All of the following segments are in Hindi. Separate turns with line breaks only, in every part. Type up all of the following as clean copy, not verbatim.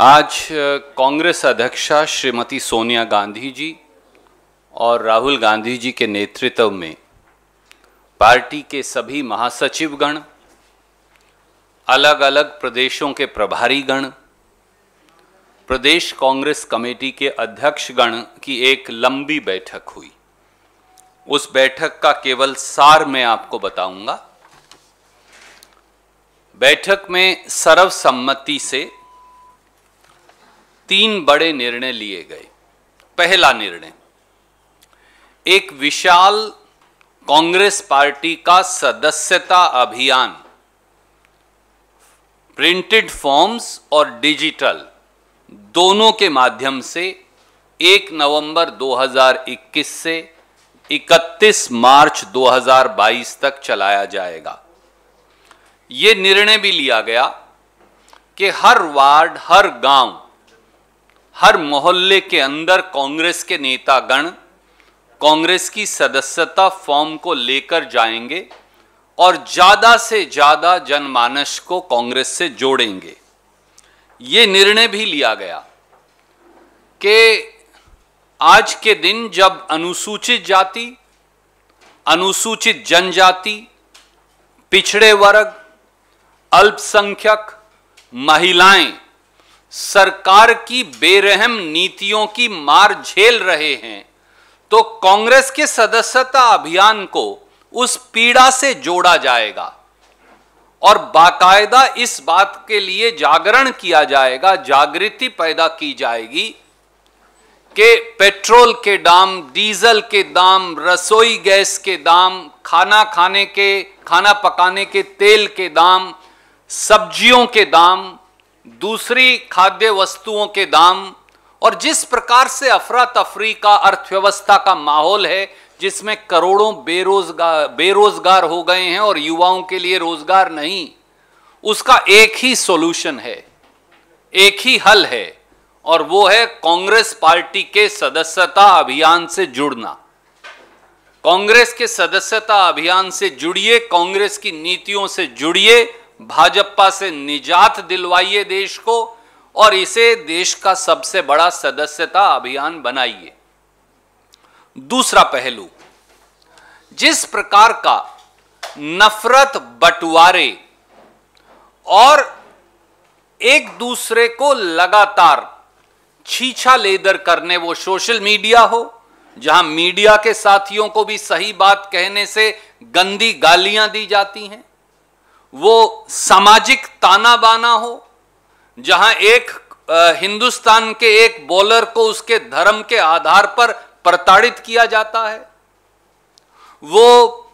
आज कांग्रेस अध्यक्षा श्रीमती सोनिया गांधी जी और राहुल गांधी जी के नेतृत्व में पार्टी के सभी महासचिवगण, अलग अलग प्रदेशों के प्रभारीगण, प्रदेश कांग्रेस कमेटी के अध्यक्षगण की एक लंबी बैठक हुई। उस बैठक का केवल सार मैं आपको बताऊंगा। बैठक में सर्वसम्मति से 3 बड़े निर्णय लिए गए। पहला निर्णय, एक विशाल कांग्रेस पार्टी का सदस्यता अभियान प्रिंटेड फॉर्म्स और डिजिटल दोनों के माध्यम से 1 नवंबर 2021 से 31 मार्च 2022 तक चलाया जाएगा। ये निर्णय भी लिया गया कि हर वार्ड, हर गांव, हर मोहल्ले के अंदर कांग्रेस के नेतागण कांग्रेस की सदस्यता फॉर्म को लेकर जाएंगे और ज्यादा से ज्यादा जनमानस को कांग्रेस से जोड़ेंगे। ये निर्णय भी लिया गया कि आज के दिन जब अनुसूचित जाति, अनुसूचित जनजाति, पिछड़े वर्ग, अल्पसंख्यक, महिलाएं सरकार की बेरहम नीतियों की मार झेल रहे हैं, तो कांग्रेस के सदस्यता अभियान को उस पीड़ा से जोड़ा जाएगा और बाकायदा इस बात के लिए जागरण किया जाएगा, जागृति पैदा की जाएगी कि पेट्रोल के दाम, डीजल के दाम, रसोई गैस के दाम, खाना पकाने के तेल के दाम, सब्जियों के दाम, दूसरी खाद्य वस्तुओं के दाम और जिस प्रकार से अफरा तफरी का अर्थव्यवस्था का माहौल है, जिसमें करोड़ों बेरोजगार हो गए हैं और युवाओं के लिए रोजगार नहीं, उसका एक ही सॉल्यूशन है, एक ही हल है और वो है कांग्रेस पार्टी के सदस्यता अभियान से जुड़ना। कांग्रेस के सदस्यता अभियान से जुड़िए, कांग्रेस की नीतियों से जुड़िए, भाजपा से निजात दिलवाइए देश को और इसे देश का सबसे बड़ा सदस्यता अभियान बनाइए। दूसरा पहलू, जिस प्रकार का नफरत, बंटवारे और एक दूसरे को लगातार छीछा लेदर करने, वो सोशल मीडिया हो जहां मीडिया के साथियों को भी सही बात कहने से गंदी गालियां दी जाती हैं, वो सामाजिक ताना बाना हो जहां एक हिंदुस्तान के एक बॉलर को उसके धर्म के आधार पर प्रताड़ित किया जाता है, वो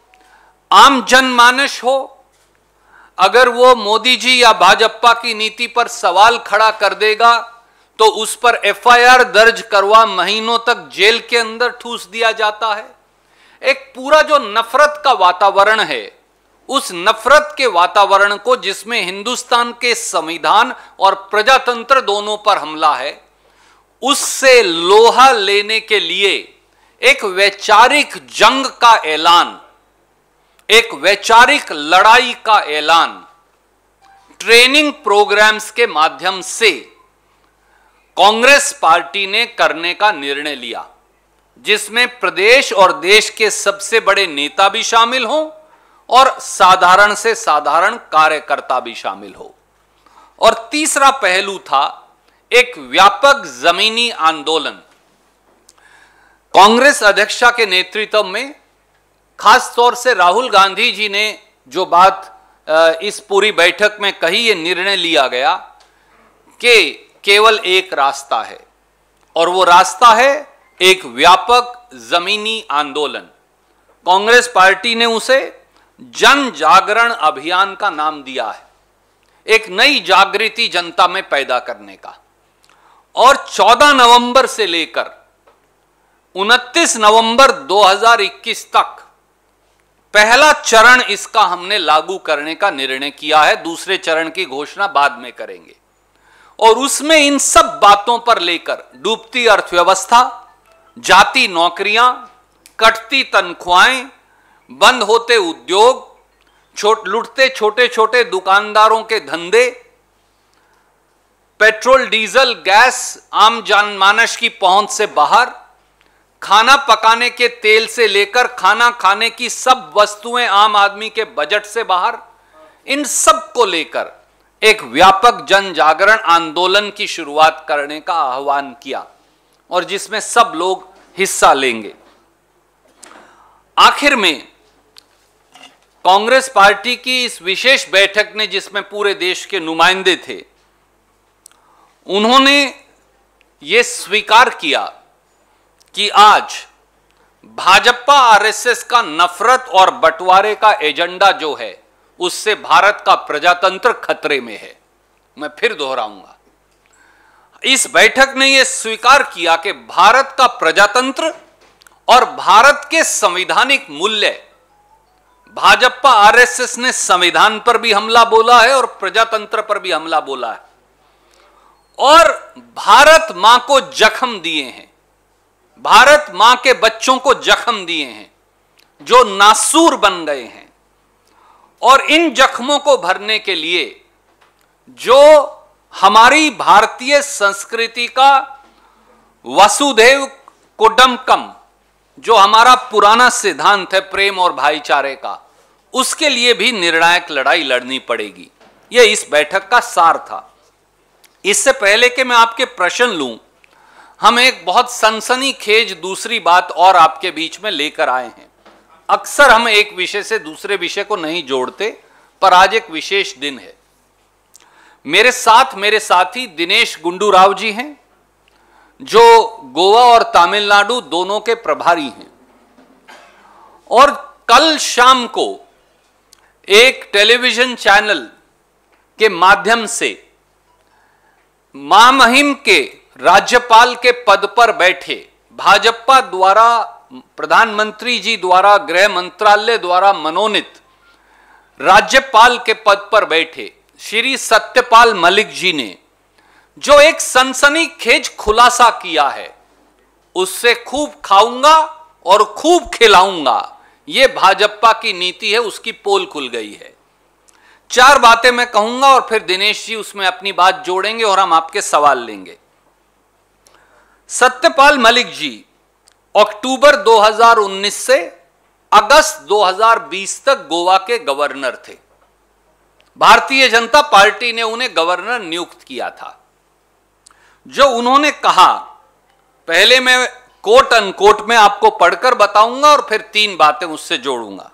आम जनमानस हो, अगर वो मोदी जी या भाजपा की नीति पर सवाल खड़ा कर देगा तो उस पर एफआईआर दर्ज करवा महीनों तक जेल के अंदर ठूस दिया जाता है। एक पूरा जो नफरत का वातावरण है, उस नफरत के वातावरण को जिसमें हिंदुस्तान के संविधान और प्रजातंत्र दोनों पर हमला है, उससे लोहा लेने के लिए एक वैचारिक जंग का ऐलान, एक वैचारिक लड़ाई का ऐलान ट्रेनिंग प्रोग्राम्स के माध्यम से कांग्रेस पार्टी ने करने का निर्णय लिया, जिसमें प्रदेश और देश के सबसे बड़े नेता भी शामिल हों और साधारण से साधारण कार्यकर्ता भी शामिल हो। और तीसरा पहलू था एक व्यापक जमीनी आंदोलन। कांग्रेस अध्यक्षा के नेतृत्व में खास तौर से राहुल गांधी जी ने जो बात इस पूरी बैठक में कही, ये निर्णय लिया गया कि केवल एक रास्ता है और वो रास्ता है एक व्यापक जमीनी आंदोलन। कांग्रेस पार्टी ने उसे जन जागरण अभियान का नाम दिया है, एक नई जागृति जनता में पैदा करने का। और 14 नवंबर से लेकर 29 नवंबर 2021 तक पहला चरण इसका हमने लागू करने का निर्णय किया है। दूसरे चरण की घोषणा बाद में करेंगे और उसमें इन सब बातों पर लेकर डूबती अर्थव्यवस्था, जाती नौकरियां, कटती तनख्वाहें, बंद होते उद्योग, लुटते छोटे छोटे दुकानदारों के धंधे, पेट्रोल, डीजल, गैस आम जनमानस की पहुंच से बाहर, खाना पकाने के तेल से लेकर खाना खाने की सब वस्तुएं आम आदमी के बजट से बाहर, इन सब को लेकर एक व्यापक जन जागरण आंदोलन की शुरुआत करने का आह्वान किया और जिसमें सब लोग हिस्सा लेंगे। आखिर में कांग्रेस पार्टी की इस विशेष बैठक ने, जिसमें पूरे देश के नुमाइंदे थे, उन्होंने यह स्वीकार किया कि आज भाजपा आरएसएस का नफरत और बंटवारे का एजेंडा जो है, उससे भारत का प्रजातंत्र खतरे में है। मैं फिर दोहराऊंगा, इस बैठक ने यह स्वीकार किया कि भारत का प्रजातंत्र और भारत के संवैधानिक मूल्य, भाजपा आरएसएस ने संविधान पर भी हमला बोला है और प्रजातंत्र पर भी हमला बोला है और भारत मां को जख्म दिए हैं, भारत मां के बच्चों को जख्म दिए हैं जो नासूर बन गए हैं। और इन जख्मों को भरने के लिए जो हमारी भारतीय संस्कृति का वसुधैव कुटुंबकम, जो हमारा पुराना सिद्धांत है प्रेम और भाईचारे का, उसके लिए भी निर्णायक लड़ाई लड़नी पड़ेगी। यह इस बैठक का सार था। इससे पहले कि मैं आपके प्रश्न लूं, हम एक बहुत सनसनीखेज दूसरी बात और आपके बीच में लेकर आए हैं। अक्सर हम एक विषय से दूसरे विषय को नहीं जोड़ते, पर आज एक विशेष दिन है। मेरे साथ मेरे साथी दिनेश गुंडू राव जी हैं, जो गोवा और तमिलनाडु दोनों के प्रभारी हैं। और कल शाम को एक टेलीविजन चैनल के माध्यम से महामहिम के राज्यपाल के पद पर बैठे, भाजपा द्वारा, प्रधानमंत्री जी द्वारा, गृह मंत्रालय द्वारा मनोनीत राज्यपाल के पद पर बैठे श्री सत्यपाल मलिक जी ने जो एक सनसनीखेज खुलासा किया है, उससे खूब खाऊंगा और खूब खिलाऊंगा, यह भाजपा की नीति है, उसकी पोल खुल गई है। चार बातें मैं कहूंगा और फिर दिनेश जी उसमें अपनी बात जोड़ेंगे और हम आपके सवाल लेंगे। सत्यपाल मलिक जी अक्टूबर 2019 से अगस्त 2020 तक गोवा के गवर्नर थे। भारतीय जनता पार्टी ने उन्हें गवर्नर नियुक्त किया था। जो उन्होंने कहा, पहले मैं कोट अनकोट में आपको पढ़कर बताऊंगा और फिर तीन बातें उससे जोड़ूंगा।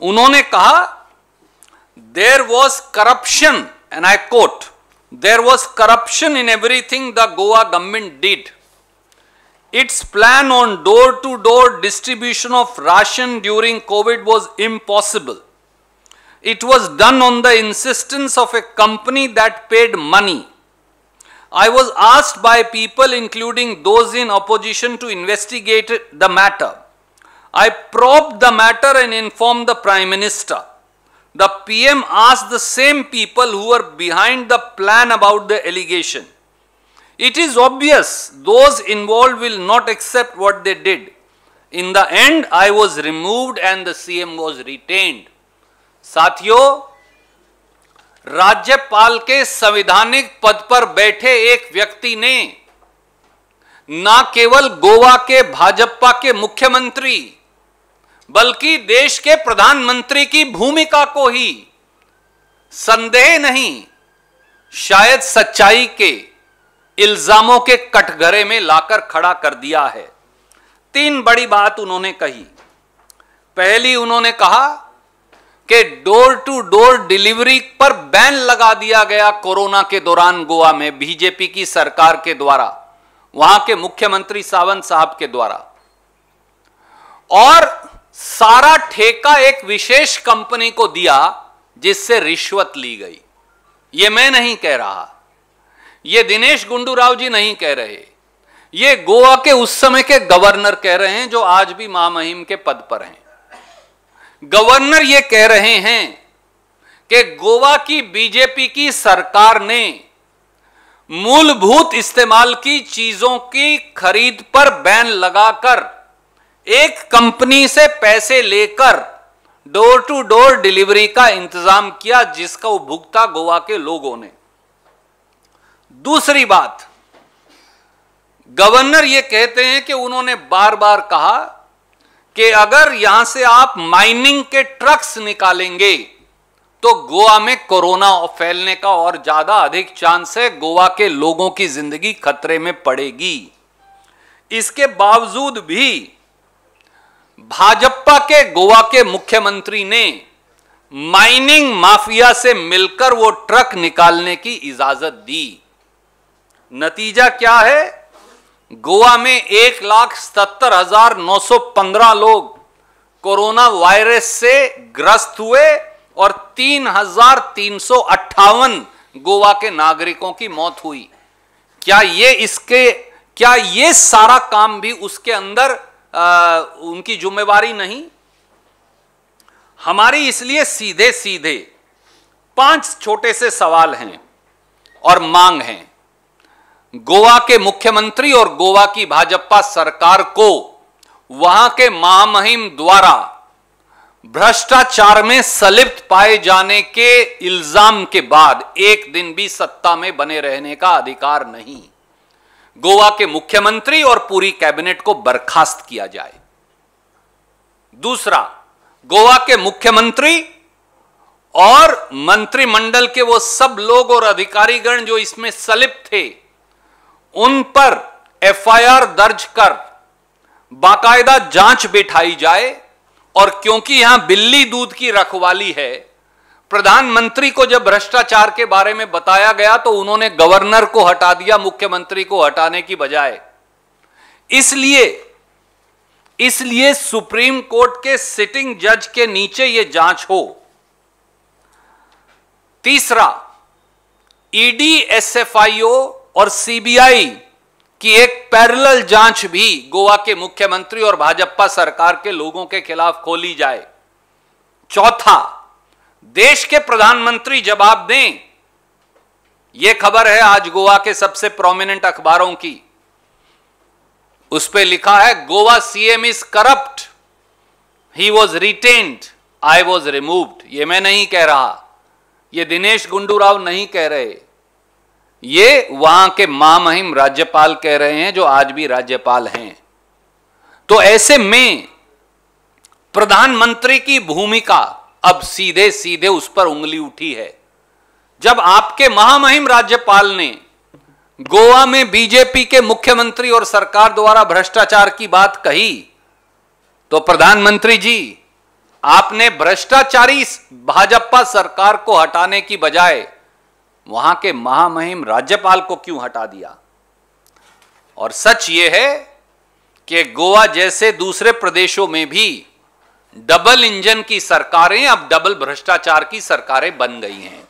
उन्होंने कहा, there was corruption, and I quote, there was corruption in everything the Goa government did. Its plan on door-to-door distribution of ration during COVID was impossible. It was done on the insistence of a company that paid money. I was asked by people, including those in opposition, to investigate the matter. I probed the matter and informed the Prime Minister. The PM asked the same people who were behind the plan about the allegation. It is obvious those involved will not accept what they did. In the end, I was removed and the CM was retained. साथियों, राज्यपाल के संवैधानिक पद पर बैठे एक व्यक्ति ने न केवल गोवा के भाजपा के मुख्यमंत्री बल्कि देश के प्रधानमंत्री की भूमिका को ही संदेह नहीं, शायद सच्चाई के इल्जामों के कटघरे में लाकर खड़ा कर दिया है। तीन बड़ी बात उन्होंने कही। पहली, उन्होंने कहा कि डोर टू डोर डिलीवरी पर बैन लगा दिया गया कोरोना के दौरान गोवा में बीजेपी की सरकार के द्वारा, वहां के मुख्यमंत्री सावंत साहब के द्वारा, और सारा ठेका एक विशेष कंपनी को दिया जिससे रिश्वत ली गई। यह मैं नहीं कह रहा, यह दिनेश गुंडू राव जी नहीं कह रहे, यह गोवा के उस समय के गवर्नर कह रहे हैं जो आज भी महामहिम के पद पर हैं। गवर्नर यह कह रहे हैं कि गोवा की बीजेपी की सरकार ने मूलभूत इस्तेमाल की चीजों की खरीद पर बैन लगाकर एक कंपनी से पैसे लेकर डोर टू डोर डिलीवरी का इंतजाम किया, जिसका उपभोक्ता गोवा के लोगों ने। दूसरी बात, गवर्नर ये कहते हैं कि उन्होंने बार बार कहा कि अगर यहां से आप माइनिंग के ट्रक्स निकालेंगे तो गोवा में कोरोना फैलने का और ज्यादा अधिक चांस है, गोवा के लोगों की जिंदगी खतरे में पड़ेगी। इसके बावजूद भी भाजपा के गोवा के मुख्यमंत्री ने माइनिंग माफिया से मिलकर वो ट्रक निकालने की इजाजत दी। नतीजा क्या है? गोवा में 1,77,915 लोग कोरोना वायरस से ग्रस्त हुए और 3,358 गोवा के नागरिकों की मौत हुई। क्या ये सारा काम भी उसके अंदर उनकी जिम्मेवारी नहीं? हमारी इसलिए सीधे सीधे 5 छोटे से सवाल हैं और मांग हैं। गोवा के मुख्यमंत्री और गोवा की भाजपा सरकार को वहां के महामहिम द्वारा भ्रष्टाचार में संलिप्त पाए जाने के इल्जाम के बाद एक दिन भी सत्ता में बने रहने का अधिकार नहीं। गोवा के मुख्यमंत्री और पूरी कैबिनेट को बर्खास्त किया जाए। दूसरा, गोवा के मुख्यमंत्री और मंत्रिमंडल के वो सब लोग और अधिकारीगण जो इसमें संलिप्त थे, उन पर एफआईआर दर्ज कर बाकायदा जांच बिठाई जाए। और क्योंकि यहां बिल्ली दूध की रखवाली है, प्रधानमंत्री को जब भ्रष्टाचार के बारे में बताया गया तो उन्होंने गवर्नर को हटा दिया, मुख्यमंत्री को हटाने की बजाय। इसलिए सुप्रीम कोर्ट के सिटिंग जज के नीचे यह जांच हो। तीसरा, ईडी, एसएफआईओ और सीबीआई की एक पैरेलल जांच भी गोवा के मुख्यमंत्री और भाजपा सरकार के लोगों के खिलाफ खोली जाए। चौथा, देश के प्रधानमंत्री जवाब दें। यह खबर है आज गोवा के सबसे प्रोमिनेंट अखबारों की, उस पर लिखा है Goa CM is corrupt, he was retained, I was removed. यह मैं नहीं कह रहा, यह दिनेश गुंडू राव नहीं कह रहे, ये वहां के महामहिम राज्यपाल कह रहे हैं जो आज भी राज्यपाल हैं। तो ऐसे में प्रधानमंत्री की भूमिका अब सीधे सीधे उस पर उंगली उठी है। जब आपके महामहिम राज्यपाल ने गोवा में बीजेपी के मुख्यमंत्री और सरकार द्वारा भ्रष्टाचार की बात कही, तो प्रधानमंत्री जी, आपने भ्रष्टाचारी भाजपा सरकार को हटाने की बजाय वहां के महामहिम राज्यपाल को क्यों हटा दिया? और सच यह है कि गोवा जैसे दूसरे प्रदेशों में भी डबल इंजन की सरकारें अब डबल भ्रष्टाचार की सरकारें बन गई हैं।